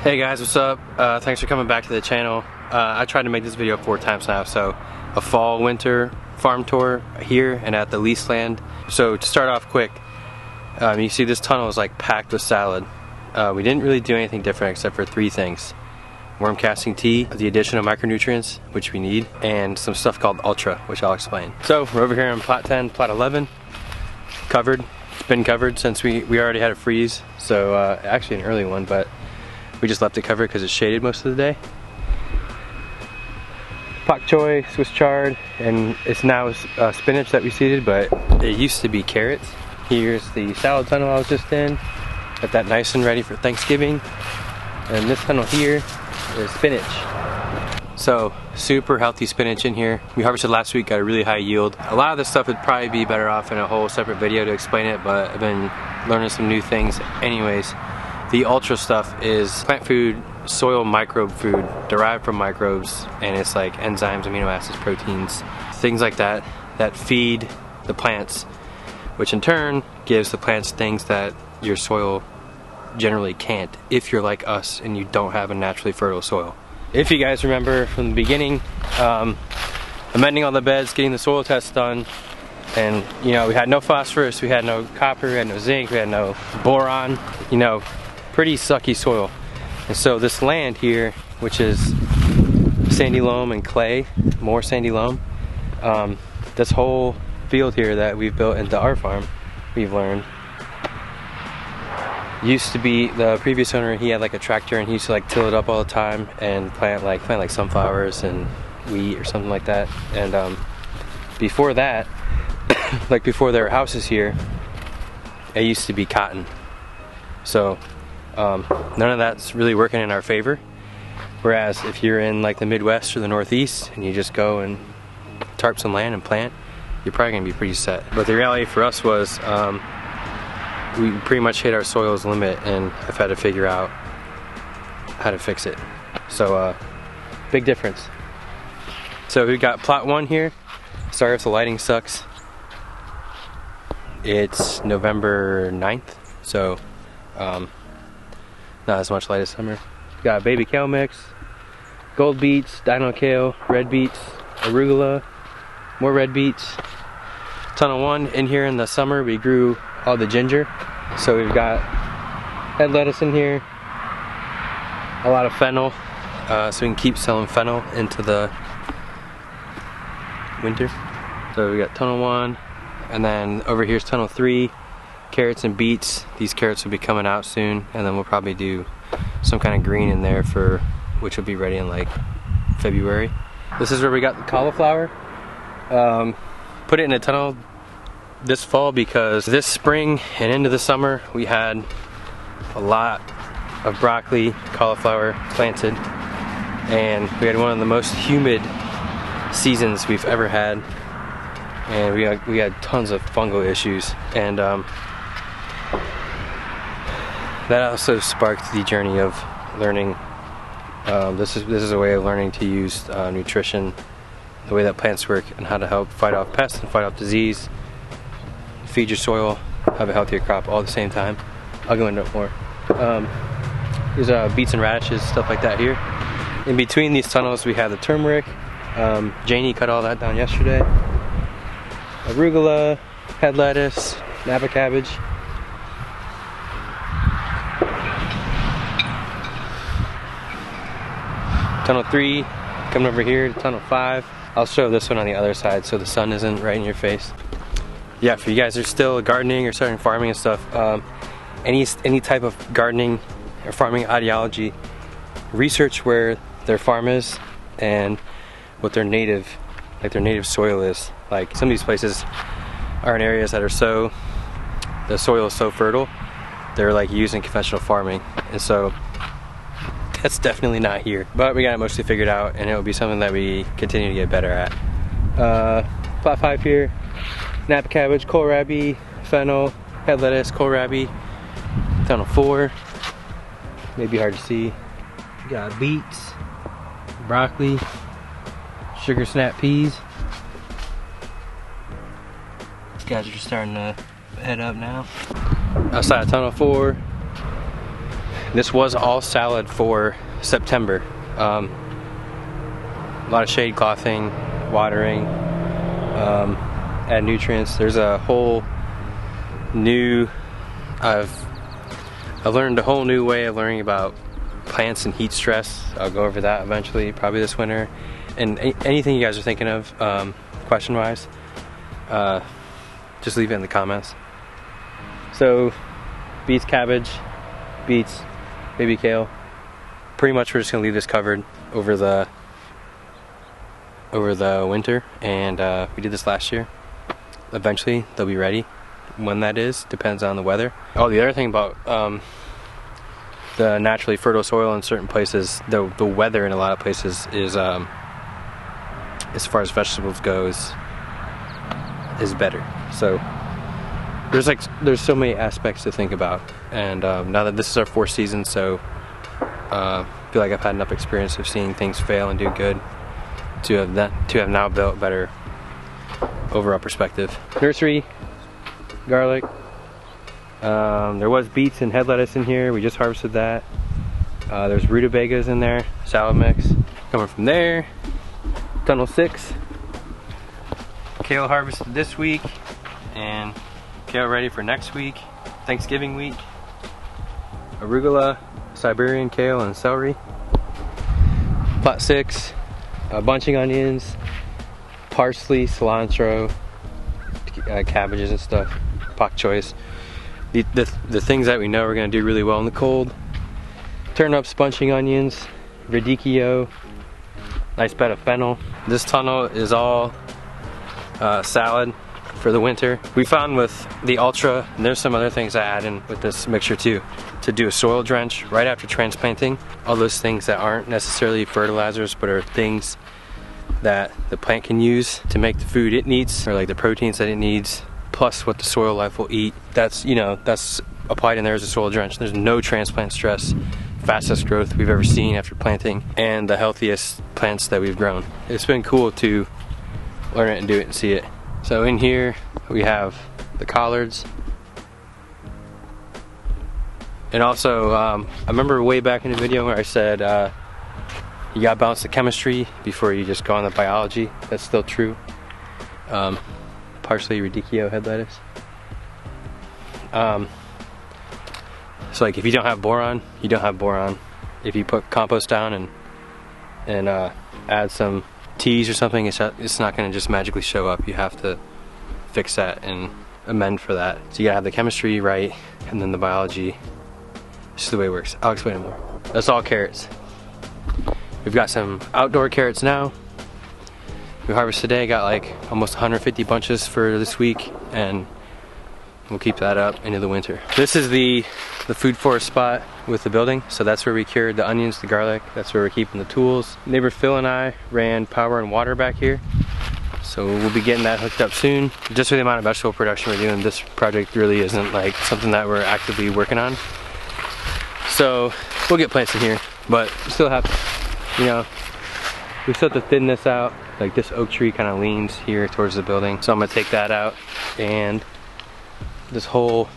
Hey guys, what's up? Thanks for coming back to the channel. I tried to make this video 4 times now, so a fall winter farm tour here and at the lease land. So to start off quick, you see this tunnel is like packed with salad. We didn't really do anything different except for 3 things. Worm casting tea, the addition of micronutrients, which we need, and some stuff called Ultra, which I'll explain. So we're over here in plot 10, plot 11, covered. It's been covered since we already had a freeze, so actually an early one, but we just left it covered because it's shaded most of the day. Pak choy, Swiss chard, and it's now spinach that we seeded, but it used to be carrots. Here's the salad tunnel I was just in. Got that nice and ready for Thanksgiving. And this tunnel here is spinach. So, super healthy spinach in here. We harvested last week, got a really high yield. A lot of this stuff would probably be better off in a whole separate video to explain it, but I've been learning some new things anyways. The Ultra stuff is plant food, soil microbe food derived from microbes, and it's like enzymes, amino acids, proteins, things like that that feed the plants, which in turn gives the plants things that your soil generally can't if you're like us and you don't have a naturally fertile soil. If you guys remember from the beginning, amending all the beds, getting the soil test done, and you know, we had no phosphorus, we had no copper, we had no zinc, we had no boron, you know, pretty sucky soil. And so this land here, which is sandy loam and clay, more sandy loam, this whole field here that we've built into our farm, we've learned, used to be the previous owner. He had like a tractor and he used to like till it up all the time and plant like sunflowers and wheat or something like that. And before that, like before there were houses here, it used to be cotton. So none of that's really working in our favor. Whereas if you're in like the Midwest or the Northeast and you just go and tarp some land and plant, you're probably gonna be pretty set. But the reality for us was we pretty much hit our soil's limit, and I've had to figure out how to fix it. So big difference. So we've got plot 1 here. Sorry if the lighting sucks. It's November 9th, so not as much light as summer. Got baby kale mix, gold beets, dino kale, red beets, arugula, more red beets. Tunnel 1, in here in the summer we grew all the ginger. So we've got head lettuce in here, a lot of fennel, so we can keep selling fennel into the winter. So we got tunnel 1, and then over here's tunnel 3. Carrots and beets. These carrots will be coming out soon, and then we'll probably do some kind of green in there for which will be ready in like February. This is where we got the cauliflower. Put it in a tunnel this fall because this spring and into the summer we had a lot of broccoli, cauliflower planted, and we had one of the most humid seasons we've ever had, and we had tons of fungal issues, and that also sparked the journey of learning. This is a way of learning to use nutrition, the way that plants work, and how to help fight off pests and fight off disease, feed your soil, have a healthier crop all at the same time. I'll go into it more. There's beets and radishes, stuff like that here. In between these tunnels we have the turmeric. Janie cut all that down yesterday. Arugula, head lettuce, Napa cabbage. Tunnel 3, coming over here to tunnel 5. I'll show this one on the other side so the sun isn't right in your face. Yeah, for you guys who are still gardening or starting farming and stuff, any type of gardening or farming ideology, research where their farm is and what their native soil is. Like some of these places are in areas that are the soil is so fertile, they're like using conventional farming, and so that's definitely not here. But we got it mostly figured out, and it will be something that we continue to get better at. Plot 5 here, Napa cabbage, kohlrabi, fennel, head lettuce, kohlrabi. Tunnel 4, maybe hard to see. We got beets, broccoli, sugar snap peas. These guys are just starting to head up now. Outside of tunnel 4, This was all salad for September. A lot of shade clothing, watering, add nutrients. There's a whole new, I've learned a whole new way of learning about plants and heat stress. I'll go over that eventually, probably this winter. And anything you guys are thinking of, question wise, just leave it in the comments. So, beets, cabbage, beets, baby kale. Pretty much we're just gonna leave this covered over the winter, and we did this last year. Eventually they'll be ready. When that is depends on the weather. Oh, the other thing about the naturally fertile soil in certain places, the weather in a lot of places is, as far as vegetables goes, is better. So there's so many aspects to think about, and now that this is our 4th season, so I feel like I've had enough experience of seeing things fail and do good to have now built better overall perspective. Nursery, garlic. There was beets and head lettuce in here. We just harvested that. There's rutabagas in there, salad mix. Coming from there, tunnel 6. Kale harvested this week, and kale ready for next week, Thanksgiving week. Arugula, Siberian kale, and celery. Plot 6, bunching onions, parsley, cilantro, cabbages and stuff, pak choys. The things that we know are going to do really well in the cold. Turnips, bunching onions, radicchio, nice bed of fennel. This tunnel is all salad for the winter. We found with the Ultra, and there's some other things I add in with this mixture too, to do a soil drench right after transplanting. All those things that aren't necessarily fertilizers, but are things that the plant can use to make the food it needs, or like the proteins that it needs, plus what the soil life will eat. That's, you know, that's applied in there as a soil drench. There's no transplant stress, fastest growth we've ever seen after planting, and the healthiest plants that we've grown. It's been cool to learn it and do it and see it. So in here we have the collards. And also, I remember way back in the video where I said you gotta balance the chemistry before you just go on the biology. That's still true. Parsley, radicchio, head lettuce. So like if you don't have boron, you don't have boron. If you put compost down and add some teas or something, it's not gonna just magically show up. You have to fix that and amend for that. So you gotta have the chemistry right, and then the biology. It's just the way it works. I'll explain it more. That's all carrots. We've got some outdoor carrots now. We harvested today, got like almost 150 bunches for this week, and we'll keep that up into the winter. This is the food forest spot with the building, so that's where we cured the onions, the garlic. That's where we're keeping the tools. Neighbor Phil and I ran power and water back here, so we'll be getting that hooked up soon. Just with the amount of vegetable production we're doing, this project really isn't like something that we're actively working on. So we'll get plants in here, but we still have, you know, we still have to thin this out. Like this oak tree kind of leans here towards the building, so I'm gonna take that out, and this whole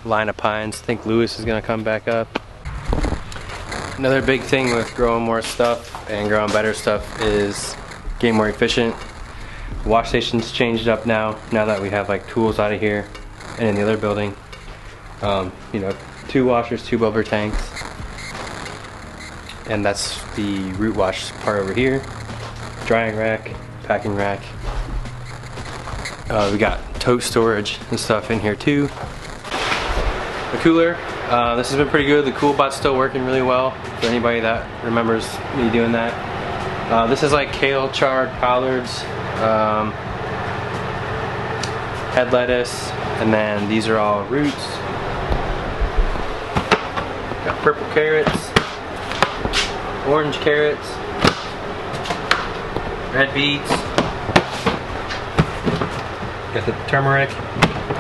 line of pines. I think Lewis is gonna come back up. Another big thing with growing more stuff and growing better stuff is getting more efficient. The wash station's changed up now that we have like tools out of here and in the other building. You know, 2 washers, 2 bubble tanks, and that's the root wash part over here. Drying rack, packing rack. We got tote storage and stuff in here too. The cooler, this has been pretty good. The CoolBot's still working really well for anybody that remembers me doing that. This is like kale, chard, collards, head lettuce, and then these are all roots. Got purple carrots, orange carrots, red beets, got the turmeric.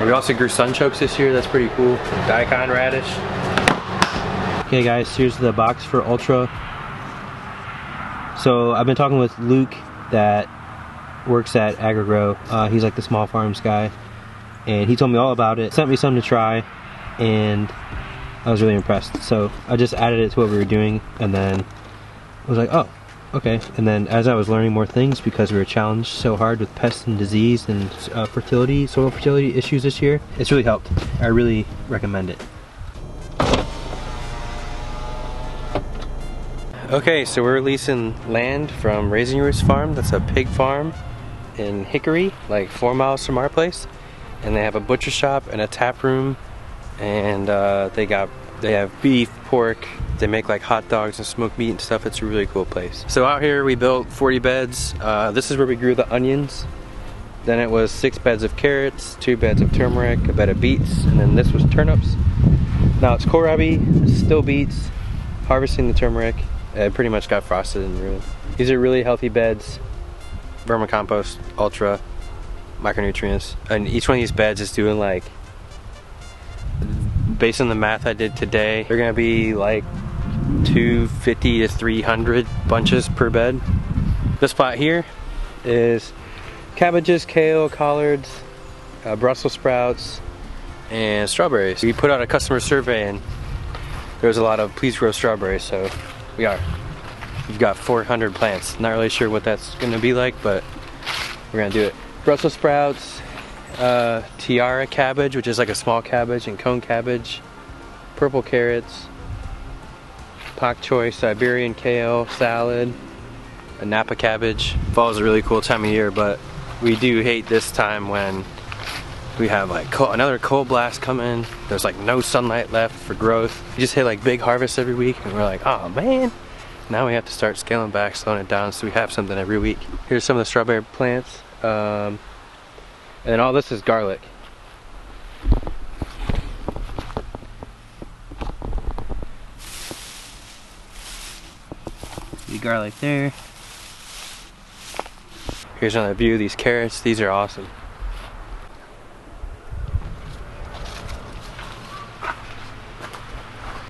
We also grew sunchokes this year, that's pretty cool. Daikon radish. Okay guys, here's the box for Ultra. So I've been talking with Luke that works at AgriGrow. He's like the small farms guy, and he told me all about it, sent me some to try, and I was really impressed. So I just added it to what we were doing, and then I was like, oh, okay. And then as I was learning more things, because we were challenged so hard with pest and disease and soil fertility issues this year, it's really helped. I really recommend it. Okay, so we're leasing land from Raising Roots Farm. That's a pig farm in Hickory, like 4 miles from our place. And they have a butcher shop and a tap room, and they have beef, pork. They make like hot dogs and smoked meat and stuff. It's a really cool place. So out here we built 40 beds. This is where we grew the onions. Then it was 6 beds of carrots, 2 beds of turmeric, a bed of beets, and then this was turnips. Now it's kohlrabi, still beets, harvesting the turmeric. It pretty much got frosted and ruined. These are really healthy beds. Vermicompost, ultra, micronutrients. And each one of these beds is doing like, based on the math I did today, they're gonna be like 250 to 300 bunches per bed. This spot here is cabbages, kale, collards, Brussels sprouts, and strawberries. We put out a customer survey and there was a lot of please grow strawberries, so we've got 400 plants. Not really sure what that's gonna be like, but we're gonna do it. Brussels sprouts, tiara cabbage, which is like a small cabbage, and cone cabbage, purple carrots, pak choi, Siberian kale, salad, a Napa cabbage. Fall is a really cool time of year, but we do hate this time when we have like another cold blast coming. There's like no sunlight left for growth. We just hit like big harvests every week, and we're like, oh man. Now we have to start scaling back, slowing it down, so we have something every week. Here's some of the strawberry plants. And then all this is garlic. See garlic there. Here's another view of these carrots. These are awesome.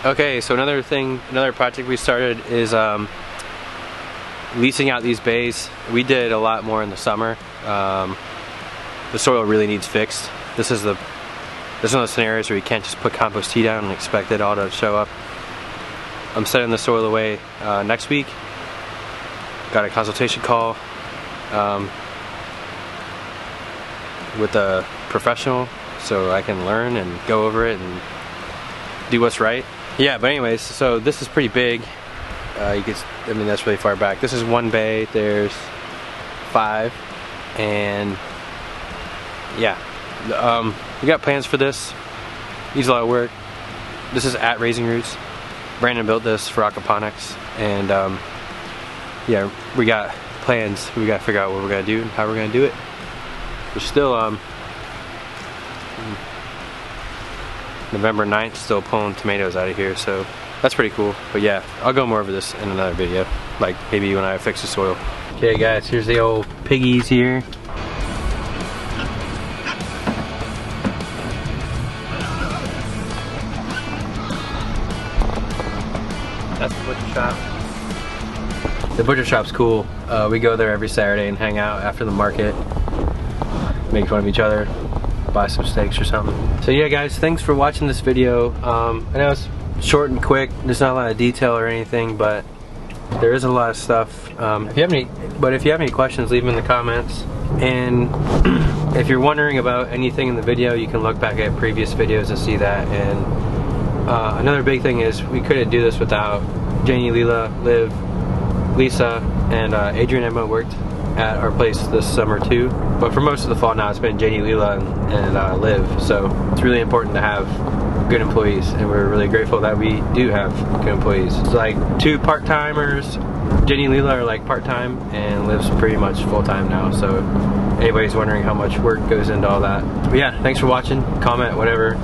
Okay, so another project we started is leasing out these bays. We did a lot more in the summer. The soil really needs fixed. This is one of those scenarios where you can't just put compost tea down and expect it all to show up. I'm setting the soil away next week. Got a consultation call with a professional so I can learn and go over it and do what's right. Yeah, but anyways, so this is pretty big. I mean, that's really far back. This is one bay, there's 5, and yeah, we got plans for this. Needs a lot of work. This is at Raising Roots. Brandon built this for aquaponics, and yeah, we got plans. We got to figure out what we're gonna do and how we're gonna do it. We're still November 9th, still pulling tomatoes out of here, so that's pretty cool. But yeah, I'll go more over this in another video, like maybe when I fix the soil. Okay guys, here's the old piggies here. That's the butcher shop. The butcher shop's cool. We go there every Saturday and hang out after the market, make fun of each other, buy some steaks or something. So yeah guys, thanks for watching this video. I know it's short and quick, there's not a lot of detail or anything, but there is a lot of stuff. If you have any questions, leave them in the comments. And if you're wondering about anything in the video, you can look back at previous videos and see that. And another big thing is we couldn't do this without Janie, Leela, Liv, Lisa, and Adrian and Emma worked at our place this summer too. But for most of the fall now, it's been Janie, Leela, and Liv. So it's really important to have good employees, and we're really grateful that we do have good employees. It's like 2 part-timers. Jenny and Leela are like part-time, and Liv's pretty much full-time now. So if anybody's wondering how much work goes into all that. But yeah, thanks for watching. Comment, whatever.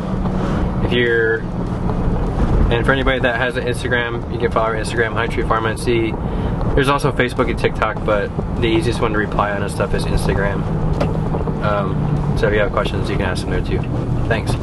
And for anybody that has an Instagram, you can follow our Instagram, High Tree Farm NC. There's also Facebook and TikTok, but the easiest one to reply on this stuff is Instagram. So if you have questions, you can ask them there too. Thanks.